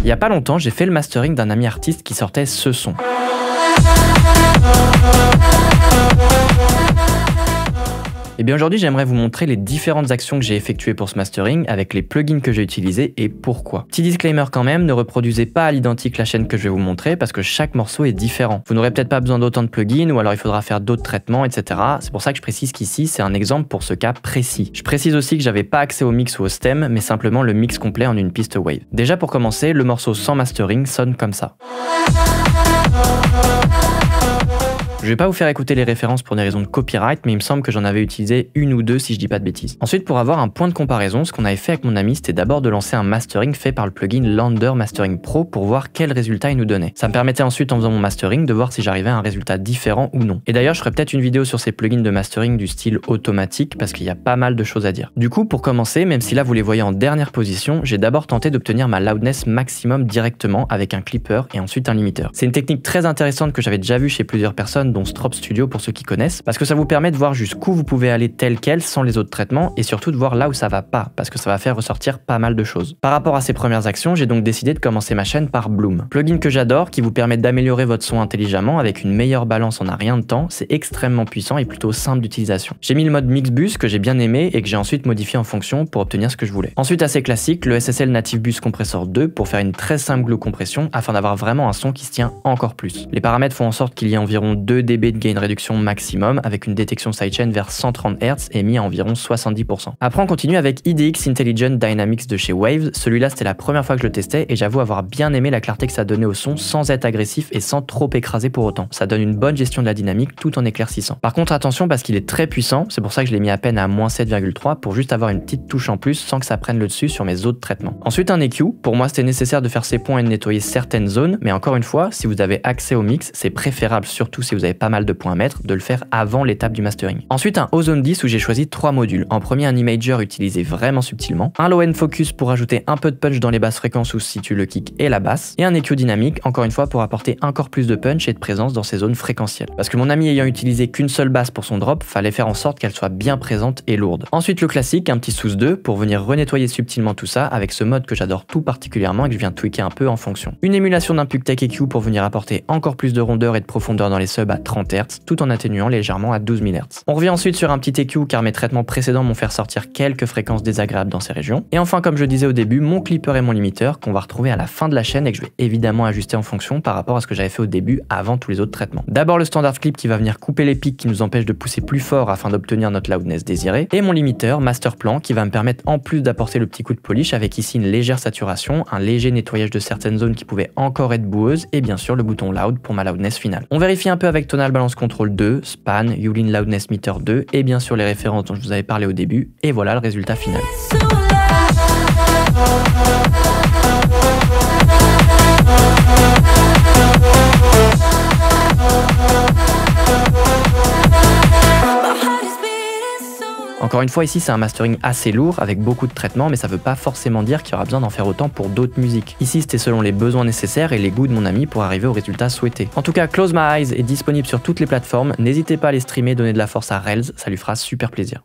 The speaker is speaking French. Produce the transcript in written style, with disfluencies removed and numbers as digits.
Il y a pas longtemps, j'ai fait le mastering d'un ami artiste qui sortait ce son. Et bien aujourd'hui, j'aimerais vous montrer les différentes actions que j'ai effectuées pour ce mastering avec les plugins que j'ai utilisés et pourquoi. Petit disclaimer quand même, ne reproduisez pas à l'identique la chaîne que je vais vous montrer parce que chaque morceau est différent. Vous n'aurez peut-être pas besoin d'autant de plugins ou alors il faudra faire d'autres traitements, etc. C'est pour ça que je précise qu'ici, c'est un exemple pour ce cas précis. Je précise aussi que j'avais pas accès au mix ou au stem, mais simplement le mix complet en une piste wave. Déjà pour commencer, le morceau sans mastering sonne comme ça. Je vais pas vous faire écouter les références pour des raisons de copyright, mais il me semble que j'en avais utilisé une ou deux si je dis pas de bêtises. Ensuite, pour avoir un point de comparaison, ce qu'on avait fait avec mon ami, c'était d'abord de lancer un mastering fait par le plugin Lander Mastering Pro pour voir quel résultat il nous donnait. Ça me permettait ensuite, en faisant mon mastering, de voir si j'arrivais à un résultat différent ou non. Et d'ailleurs, je ferai peut-être une vidéo sur ces plugins de mastering du style automatique parce qu'il y a pas mal de choses à dire. Du coup, pour commencer, même si là vous les voyez en dernière position, j'ai d'abord tenté d'obtenir ma loudness maximum directement avec un clipper et ensuite un limiteur. C'est une technique très intéressante que j'avais déjà vue chez plusieurs personnes, dont Strop Studio pour ceux qui connaissent, parce que ça vous permet de voir jusqu'où vous pouvez aller tel quel sans les autres traitements et surtout de voir là où ça va pas, parce que ça va faire ressortir pas mal de choses. Par rapport à ces premières actions, j'ai donc décidé de commencer ma chaîne par Bloom. Plugin que j'adore, qui vous permet d'améliorer votre son intelligemment avec une meilleure balance en un rien de temps, c'est extrêmement puissant et plutôt simple d'utilisation. J'ai mis le mode Mix Bus que j'ai bien aimé et que j'ai ensuite modifié en fonction pour obtenir ce que je voulais. Ensuite, assez classique, le SSL Native Bus Compressor 2 pour faire une très simple glue compression afin d'avoir vraiment un son qui se tient encore plus. Les paramètres font en sorte qu'il y ait environ 2 dB de gain réduction maximum avec une détection sidechain vers 130 Hz et mis à environ 70%. Après on continue avec IDX Intelligent Dynamics de chez Waves. Celui-là c'était la première fois que je le testais et j'avoue avoir bien aimé la clarté que ça donnait au son sans être agressif et sans trop écraser pour autant. Ça donne une bonne gestion de la dynamique tout en éclaircissant. Par contre attention parce qu'il est très puissant, c'est pour ça que je l'ai mis à peine à -7,3 pour juste avoir une petite touche en plus sans que ça prenne le dessus sur mes autres traitements. Ensuite un EQ, pour moi c'était nécessaire de faire ces points et de nettoyer certaines zones, mais encore une fois si vous avez accès au mix, c'est préférable surtout si vous avez pas mal de points à mettre de le faire avant l'étape du mastering. Ensuite un Ozone 10 où j'ai choisi 3 modules. En premier un imager utilisé vraiment subtilement, un low end focus pour ajouter un peu de punch dans les basses fréquences où se situe le kick et la basse, et un EQ dynamique encore une fois pour apporter encore plus de punch et de présence dans ces zones fréquentielles. Parce que mon ami ayant utilisé qu'une seule basse pour son drop, fallait faire en sorte qu'elle soit bien présente et lourde. Ensuite le classique, un petit sous 2 pour venir renettoyer subtilement tout ça avec ce mode que j'adore tout particulièrement et que je viens tweaker un peu en fonction. Une émulation d'un Pugtech EQ pour venir apporter encore plus de rondeur et de profondeur dans les subs à 30 Hz tout en atténuant légèrement à 12 000 Hz. On revient ensuite sur un petit EQ car mes traitements précédents m'ont fait sortir quelques fréquences désagréables dans ces régions. Et enfin comme je disais au début, mon clipper et mon limiteur qu'on va retrouver à la fin de la chaîne et que je vais évidemment ajuster en fonction par rapport à ce que j'avais fait au début avant tous les autres traitements. D'abord le standard clip qui va venir couper les pics qui nous empêchent de pousser plus fort afin d'obtenir notre loudness désirée, et mon limiteur master plan qui va me permettre en plus d'apporter le petit coup de polish avec ici une légère saturation, un léger nettoyage de certaines zones qui pouvaient encore être boueuses et bien sûr le bouton loud pour ma loudness finale. On vérifie un peu avec Tonal Balance Control 2, Span, Yulin Loudness Meter 2 et bien sûr les références dont je vous avais parlé au début, et voilà le résultat final. Encore une fois ici c'est un mastering assez lourd avec beaucoup de traitements, mais ça veut pas forcément dire qu'il y aura besoin d'en faire autant pour d'autres musiques. Ici c'était selon les besoins nécessaires et les goûts de mon ami pour arriver au résultat souhaité. En tout cas Close My Eyes est disponible sur toutes les plateformes, n'hésitez pas à les streamer, donner de la force à Rels, ça lui fera super plaisir.